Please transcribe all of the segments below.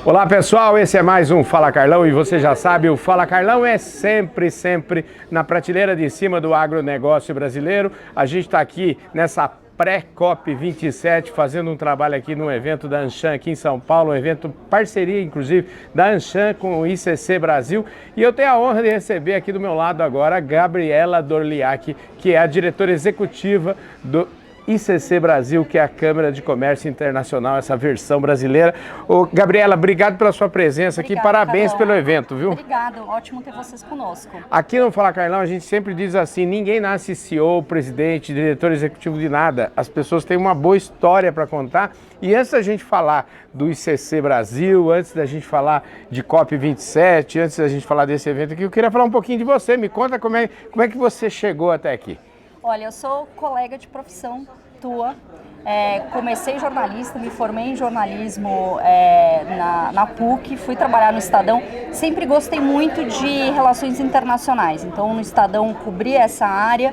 Olá pessoal, esse é mais um Fala Carlão e você já sabe, o Fala Carlão é sempre na prateleira de cima do agronegócio brasileiro. A gente está aqui nessa pré-COP27 fazendo um trabalho aqui no evento da Anshan aqui em São Paulo, um evento parceria inclusive da Anshan com o ICC Brasil, e eu tenho a honra de receber aqui do meu lado agora a Gabriela Dorliac, que é a diretora executiva do ICC Brasil, que é a Câmara de Comércio Internacional, essa versão brasileira. Ô, Gabriela, obrigado pela sua presença aqui, parabéns Carol. Pelo evento, viu? Obrigado, ótimo ter vocês conosco. Aqui no Fala Carlão a gente sempre diz assim, ninguém nasce CEO, presidente, diretor executivo de nada. As pessoas têm uma boa história para contar. E antes da gente falar do ICC Brasil, antes da gente falar de COP27, antes da gente falar desse evento aqui, eu queria falar um pouquinho de você. Me conta como é que você chegou até aqui. Olha, eu sou colega de profissão tua, comecei jornalista, me formei em jornalismo na PUC, fui trabalhar no Estadão, sempre gostei muito de relações internacionais, então no Estadão cobri essa área,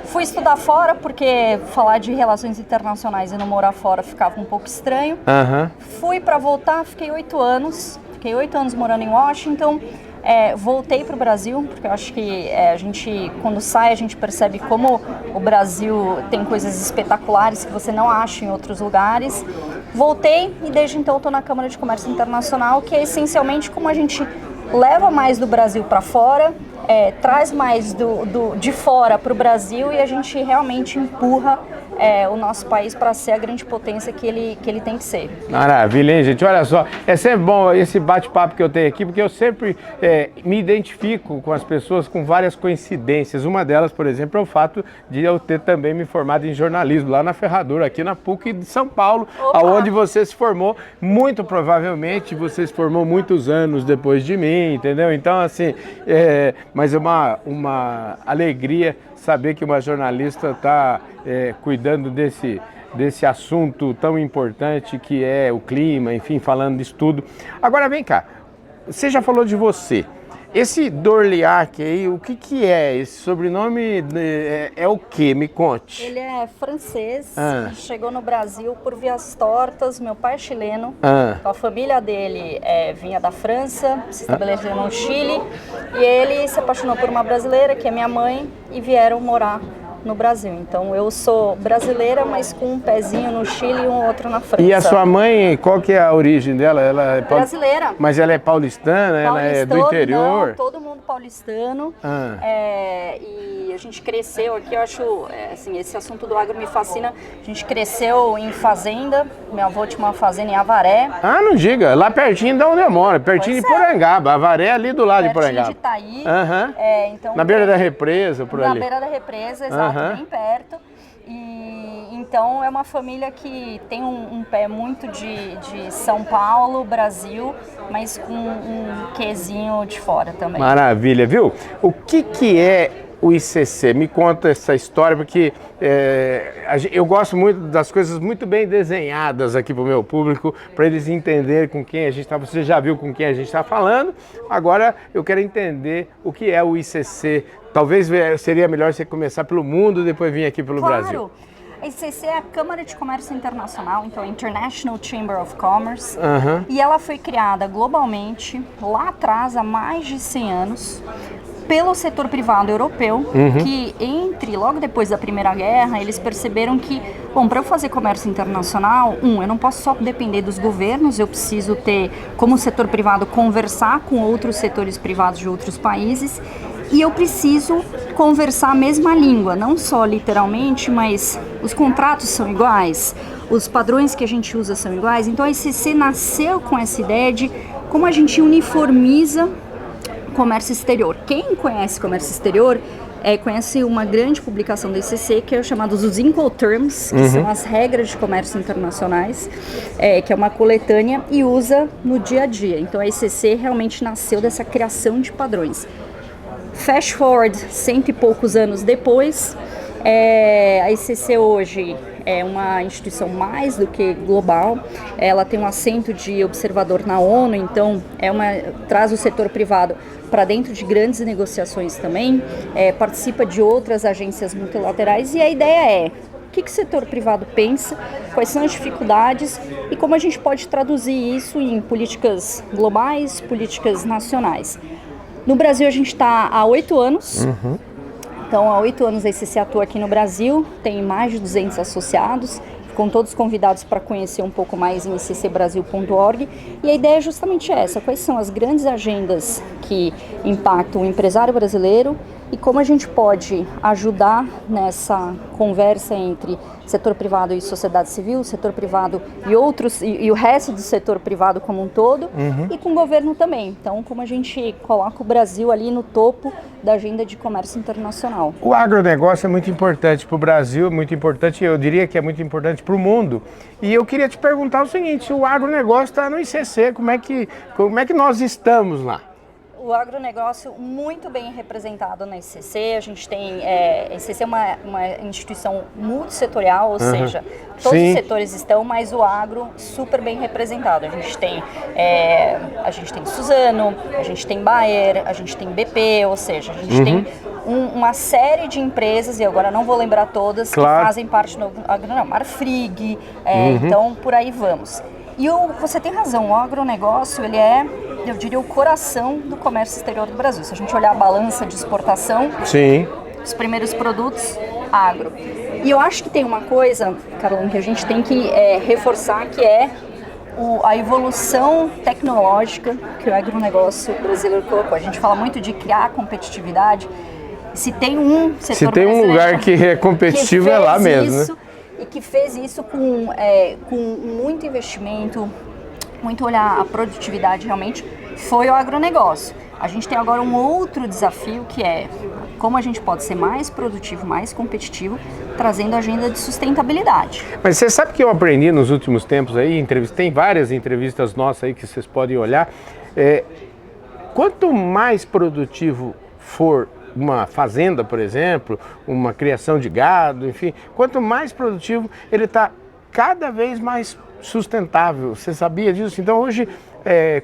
fui estudar fora porque falar de relações internacionais e não morar fora ficava um pouco estranho, Fui para voltar, fiquei 8 anos morando em Washington. Voltei para o Brasil, porque eu acho que a gente, quando sai, a gente percebe como o Brasil tem coisas espetaculares que você não acha em outros lugares. Voltei e desde então estou na Câmara de Comércio Internacional, que é essencialmente como a gente leva mais do Brasil para fora, traz mais de fora para o Brasil e a gente realmente empurra o nosso país para ser a grande potência que ele tem que ser. Maravilha, hein, gente? Olha só, é sempre bom esse bate-papo que eu tenho aqui, porque eu sempre me identifico com as pessoas com várias coincidências. Uma delas, por exemplo, é o fato de eu ter também me formado em jornalismo lá na Ferradura, aqui na PUC de São Paulo, onde você se formou. Muito provavelmente você se formou muitos anos depois de mim, entendeu? Então, assim, mas é uma alegria saber que uma jornalista está cuidando desse assunto tão importante que é o clima, enfim, falando disso tudo. Agora vem cá, você já falou de você. Esse Dorliac aí, o que é? Esse sobrenome é o quê? Me conte. Ele é francês, chegou no Brasil por vias tortas, meu pai é chileno, então a família dele vinha da França, se estabeleceu no Chile, e ele se apaixonou por uma brasileira, que é minha mãe, e vieram morar no Brasil. Então eu sou brasileira, mas com um pezinho no Chile e um outro na França. E a sua mãe, qual que é a origem dela? Ela é brasileira. Mas ela é paulistana? Ela é do interior? Não, todo mundo paulistano. E a gente cresceu aqui, eu acho, assim, esse assunto do agro me fascina. A gente cresceu em fazenda, meu avô tinha uma fazenda em Avaré. Ah, não diga, lá pertinho de onde eu moro, pertinho de Porangaba. Avaré ali do lado de Porangaba. Pertinho de Itaí. Então, na beira da represa, por ali. Na beira da represa, exato, bem perto. E então é uma família que tem um pé muito de São Paulo, Brasil, mas com um quezinho de fora também. Maravilha, viu? O que é o ICC? Me conta essa história, porque eu gosto muito das coisas muito bem desenhadas aqui para o meu público, para eles entenderem com quem a gente está. Você já viu com quem a gente está falando, agora eu quero entender o que é o ICC. Talvez seria melhor você começar pelo mundo e depois vir aqui pelo Brasil. A ICC é a Câmara de Comércio Internacional, então International Chamber of Commerce, e ela foi criada globalmente, lá atrás, há mais de 100 anos, pelo setor privado europeu, que logo depois da Primeira Guerra, eles perceberam que, bom, para eu fazer comércio internacional, eu não posso só depender dos governos, eu preciso ter, como setor privado, conversar com outros setores privados de outros países, e eu preciso conversar a mesma língua, não só literalmente, mas os contratos são iguais, os padrões que a gente usa são iguais. Então a ICC nasceu com essa ideia de como a gente uniformiza comércio exterior. Quem conhece comércio exterior conhece uma grande publicação da ICC, que é chamada os Incoterms, que são as regras de comércio internacionais, que é uma coletânea e usa no dia a dia. Então a ICC realmente nasceu dessa criação de padrões. Fast forward, 100 e poucos anos depois, a ICC hoje é uma instituição mais do que global, ela tem um assento de observador na ONU, então traz o setor privado para dentro de grandes negociações também, participa de outras agências multilaterais, e a ideia é que o setor privado pensa, quais são as dificuldades e como a gente pode traduzir isso em políticas globais, políticas nacionais. No Brasil a gente está há 8 anos, então há 8 anos a ICC atua aqui no Brasil, tem mais de 200 associados, com todos convidados para conhecer um pouco mais em iccbrasil.org. E a ideia é justamente essa, quais são as grandes agendas que impactam o empresário brasileiro e como a gente pode ajudar nessa conversa entre setor privado e sociedade civil, setor privado e outros, e o resto do setor privado como um todo, e com o governo também. Então, como a gente coloca o Brasil ali no topo da agenda de comércio internacional. O agronegócio é muito importante para o Brasil, muito importante, eu diria que é muito importante para o mundo. E eu queria te perguntar o seguinte, o agronegócio está no ICC, como é que nós estamos lá? O agronegócio muito bem representado na ICC, a gente tem, a ICC é uma instituição multissetorial, ou seja, todos os setores estão, mas o agro super bem representado. A gente tem Suzano, a gente tem Bayer, a gente tem BP, ou seja, a gente tem uma série de empresas, e agora não vou lembrar todas, que fazem parte do agronegócio, Marfrig, então por aí vamos. E você tem razão, o agronegócio, ele é, eu diria, o coração do comércio exterior do Brasil. Se a gente olhar a balança de exportação, os primeiros produtos, agro. E eu acho que tem uma coisa, Carlão, que a gente tem que reforçar, que é a evolução tecnológica que o agronegócio brasileiro colocou. A gente fala muito de criar competitividade. Se tem um setor Se tem um lugar que é competitivo, é lá mesmo, né? E que fez isso com muito investimento, muito olhar a produtividade realmente, foi o agronegócio. A gente tem agora um outro desafio que é como a gente pode ser mais produtivo, mais competitivo, trazendo a agenda de sustentabilidade. Mas você sabe que eu aprendi nos últimos tempos aí, tem várias entrevistas nossas aí que vocês podem olhar, quanto mais produtivo for uma fazenda, por exemplo, uma criação de gado, enfim, quanto mais produtivo, ele está cada vez mais sustentável. Você sabia disso? Então hoje,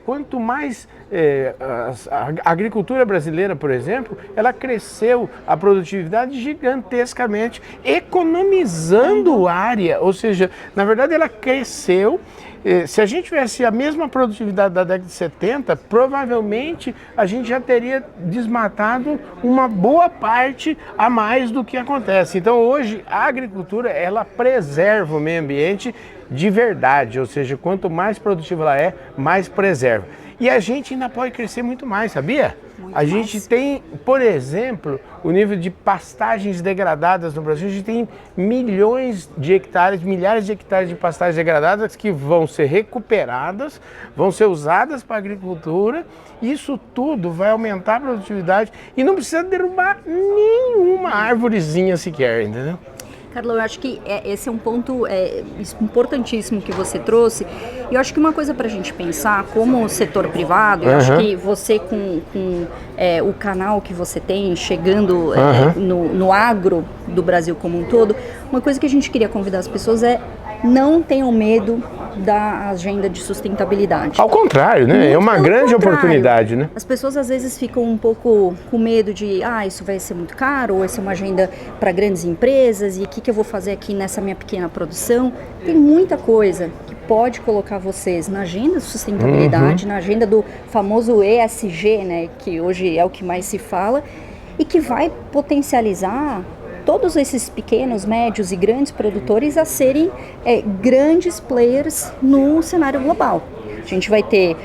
quanto mais a agricultura brasileira, por exemplo, ela cresceu a produtividade gigantescamente, economizando área, ou seja, na verdade ela cresceu. Se a gente tivesse a mesma produtividade da década de 70, provavelmente a gente já teria desmatado uma boa parte a mais do que acontece. Então hoje a agricultura, ela preserva o meio ambiente de verdade, ou seja, quanto mais produtiva ela é, mais preserva. E a gente ainda pode crescer muito mais, sabia? A gente tem, por exemplo, o nível de pastagens degradadas no Brasil. A gente tem milhares de hectares de pastagens degradadas que vão ser recuperadas, vão ser usadas para a agricultura. Isso tudo vai aumentar a produtividade e não precisa derrubar nenhuma árvorezinha sequer, entendeu? Carlão, eu acho que esse é um ponto importantíssimo que você trouxe. E eu acho que uma coisa para a gente pensar, como setor privado, eu acho que você com o canal que você tem, chegando no agro do Brasil como um todo, uma coisa que a gente queria convidar as pessoas é não tenham medo da agenda de sustentabilidade. Ao contrário, né? É uma grande oportunidade, né? As pessoas às vezes ficam um pouco com medo de, isso vai ser muito caro, ou essa é uma agenda para grandes empresas, e o que eu vou fazer aqui nessa minha pequena produção? Tem muita coisa que pode colocar vocês na agenda de sustentabilidade, na agenda do famoso ESG, né? Que hoje é o que mais se fala, e que vai potencializar todos esses pequenos, médios e grandes produtores a serem grandes players no cenário global. A gente vai ter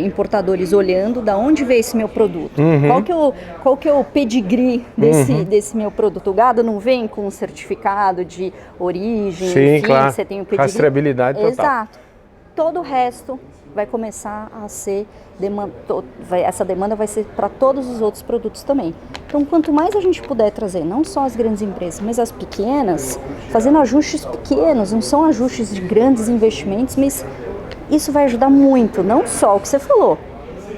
importadores olhando da onde veio esse meu produto, qual que é o pedigree desse meu produto. O gado não vem com um certificado de origem, sim, claro. Você tem o pedigree. Rastreabilidade total. Exato. Todo o resto vai começar a ser essa demanda vai ser para todos os outros produtos também. Então, quanto mais a gente puder trazer, não só as grandes empresas, mas as pequenas, fazendo ajustes pequenos, não são ajustes de grandes investimentos, mas isso vai ajudar muito, não só o que você falou.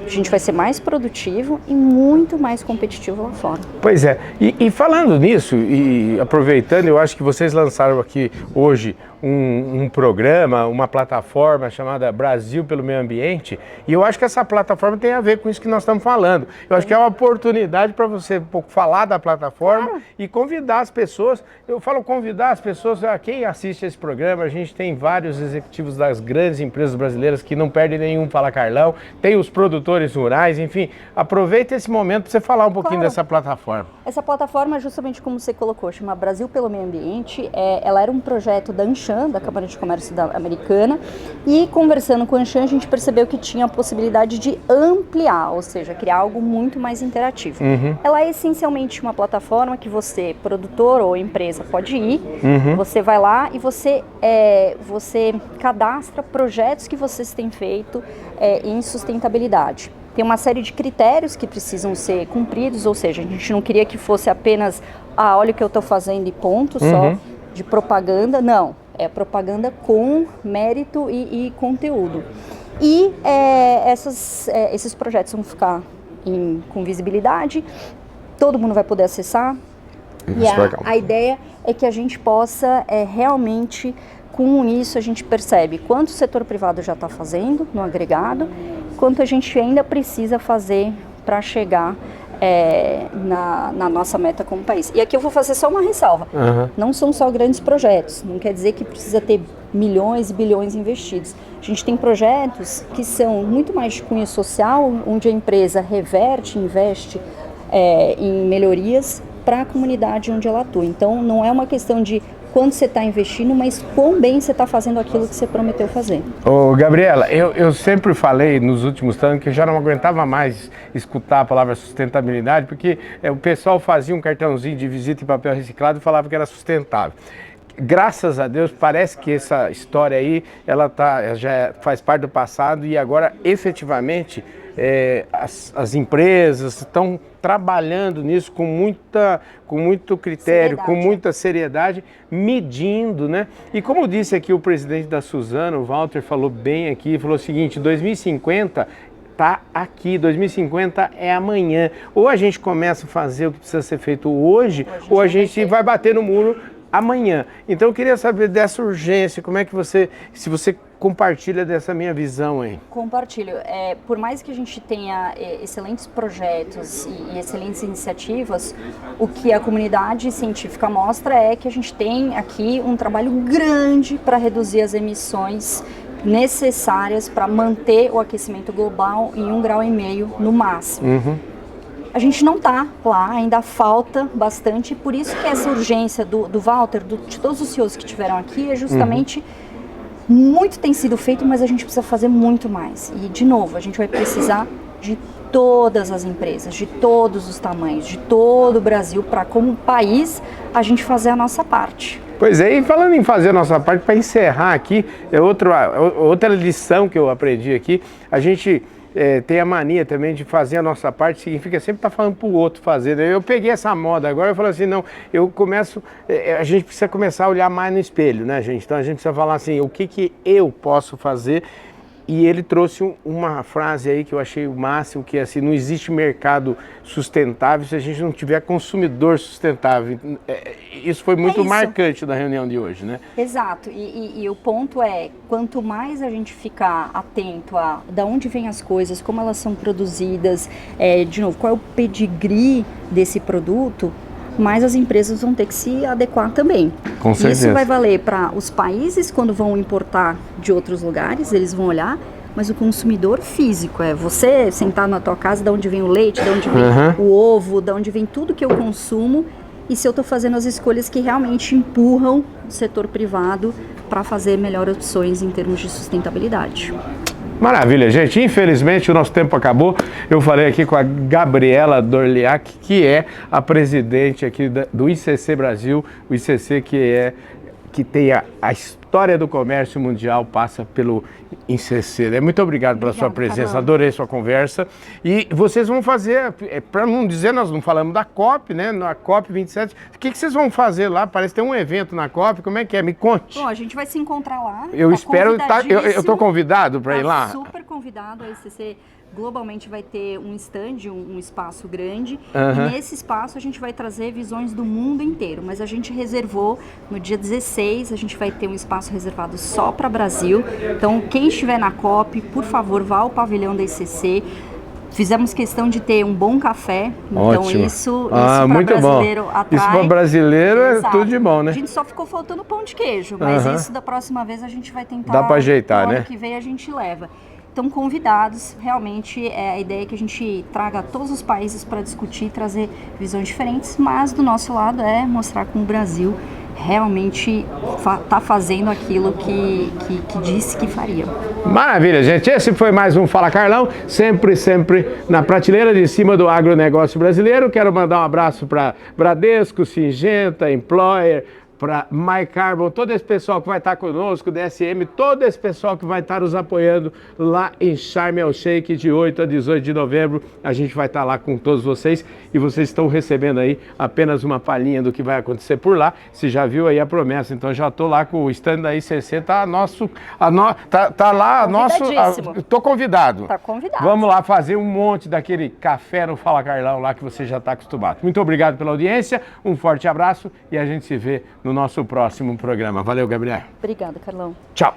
A gente vai ser mais produtivo e muito mais competitivo lá fora. Pois é, e falando nisso, e aproveitando, eu acho que vocês lançaram aqui hoje um programa, uma plataforma chamada Brasil pelo Meio Ambiente, e eu acho que essa plataforma tem a ver com isso que nós estamos falando. Eu acho que é uma oportunidade para você um pouco falar da plataforma e convidar as pessoas. Eu falo convidar as pessoas, quem assiste esse programa, a gente tem vários executivos das grandes empresas brasileiras que não perdem nenhum Fala Carlão, tem os produtores rurais, enfim, aproveita esse momento para você falar um pouquinho dessa plataforma. Essa plataforma, justamente como você colocou, chama Brasil pelo Meio Ambiente, ela era um projeto da Anshan, da Câmara de Comércio Americana, e conversando com a Anshan, a gente percebeu que tinha a possibilidade de ampliar, ou seja, criar algo muito mais interativo. Ela é essencialmente uma plataforma que você, produtor ou empresa, pode ir, você vai lá e você cadastra projetos que vocês têm feito em sustentabilidade. Tem uma série de critérios que precisam ser cumpridos, ou seja, a gente não queria que fosse apenas, olha o que eu estou fazendo e ponto, só de propaganda. Não, é propaganda com mérito e conteúdo. E esses projetos vão ficar com visibilidade, todo mundo vai poder acessar. E a ideia é que a gente possa realmente, com isso, a gente percebe quanto o setor privado já está fazendo no agregado, quanto a gente ainda precisa fazer para chegar na nossa meta como país. E aqui eu vou fazer só uma ressalva. Não são só grandes projetos, não quer dizer que precisa ter milhões e bilhões investidos. A gente tem projetos que são muito mais de cunho social, onde a empresa reverte, investe em melhorias para a comunidade onde ela atua. Então, não é uma questão de quanto você está investindo, mas quão bem você está fazendo aquilo que você prometeu fazer. Ô, Gabriela, eu sempre falei nos últimos anos que eu já não aguentava mais escutar a palavra sustentabilidade, porque o pessoal fazia um cartãozinho de visita em papel reciclado e falava que era sustentável. Graças a Deus, parece que essa história aí, ela já faz parte do passado e agora, efetivamente, as empresas estão trabalhando nisso com muito critério, com muita seriedade, medindo, né? E como disse aqui o presidente da Suzano, o Walter, falou bem aqui, falou o seguinte, 2050 está aqui, 2050 é amanhã. Ou a gente começa a fazer o que precisa ser feito hoje ou a gente vai bater no muro amanhã. Então eu queria saber dessa urgência, como é que se você compartilha dessa minha visão aí. Compartilho. Por mais que a gente tenha excelentes projetos e excelentes iniciativas, o que a comunidade científica mostra é que a gente tem aqui um trabalho grande para reduzir as emissões necessárias para manter o aquecimento global em 1,5 graus no máximo. A gente não está lá, ainda falta bastante, por isso que essa urgência do Walter, de todos os CEOs que estiveram aqui, é justamente muito tem sido feito, mas a gente precisa fazer muito mais. E, de novo, a gente vai precisar de todas as empresas, de todos os tamanhos, de todo o Brasil, para, como país, a gente fazer a nossa parte. Pois é, e falando em fazer a nossa parte, para encerrar aqui, outra lição que eu aprendi aqui, a gente tem a mania também de fazer a nossa parte, significa sempre estar falando para o outro fazer. Eu peguei essa moda agora, eu falo assim, não, a gente precisa começar a olhar mais no espelho, né, gente? Então a gente precisa falar assim, o que eu posso fazer? E ele trouxe uma frase aí que eu achei o máximo, que é assim, não existe mercado sustentável se a gente não tiver consumidor sustentável. Isso foi muito marcante da reunião de hoje, né? Exato, e o ponto é, quanto mais a gente ficar atento a de onde vêm as coisas, como elas são produzidas, de novo, qual é o pedigree desse produto, mais as empresas vão ter que se adequar também. Com certeza. Isso vai valer para os países quando vão importar de outros lugares, eles vão olhar, mas o consumidor físico, você sentar na tua casa, de onde vem o leite, de onde vem o ovo, de onde vem tudo que eu consumo, e se eu estou fazendo as escolhas que realmente empurram o setor privado para fazer melhores opções em termos de sustentabilidade. Maravilha, gente. Infelizmente o nosso tempo acabou. Eu falei aqui com a Gabriela Dorliac, que é a presidente aqui do ICC Brasil, o ICC que tem a história do comércio mundial, passa pelo ICC. Muito obrigado pela sua presença, adorei sua conversa. E vocês vão fazer, para não dizer, nós não falamos da COP, né? Na COP 27, o que vocês vão fazer lá? Parece que tem um evento na COP, como é que é? Me conte. Bom, a gente vai se encontrar lá. Eu espero, eu estou convidado para ir lá? Super convidado, a ICC globalmente vai ter um stand, um espaço grande, e nesse espaço a gente vai trazer visões do mundo inteiro, mas a gente reservou no dia 16, a gente vai ter um espaço espaço reservado só para Brasil. Então, quem estiver na COP, por favor, vá ao pavilhão da ICC. Fizemos questão de ter um bom café, então Ótimo. isso para brasileiro bom. atrai. Isso para brasileiro é tudo de bom, né? A gente só ficou faltando pão de queijo, mas isso da próxima vez a gente vai tentar. Dá para ajeitar, no né? ano que vem a gente leva. Então, convidados, realmente a ideia é que a gente traga todos os países para discutir e trazer visões diferentes, mas do nosso lado é mostrar como o Brasil realmente está fazendo aquilo que disse que faria. Maravilha, gente. Esse foi mais um Fala Carlão, sempre na prateleira de cima do agronegócio brasileiro. Quero mandar um abraço para Bradesco, Syngenta, Employer, para MyCarbon, todo esse pessoal que vai estar conosco, DSM, todo esse pessoal que vai estar nos apoiando lá em Sharm El Sheikh de 8 a 18 de novembro. A gente vai estar lá com todos vocês e vocês estão recebendo aí apenas uma palhinha do que vai acontecer por lá. Você já viu aí a promessa, então já estou lá com o stand da ICC, tá lá nosso... Estou convidado. Tá convidado. Vamos lá fazer um monte daquele café no Fala Carlão lá que você já está acostumado. Muito obrigado pela audiência, um forte abraço e a gente se vê no nosso próximo programa. Valeu, Gabriel. Obrigada, Carlão. Tchau.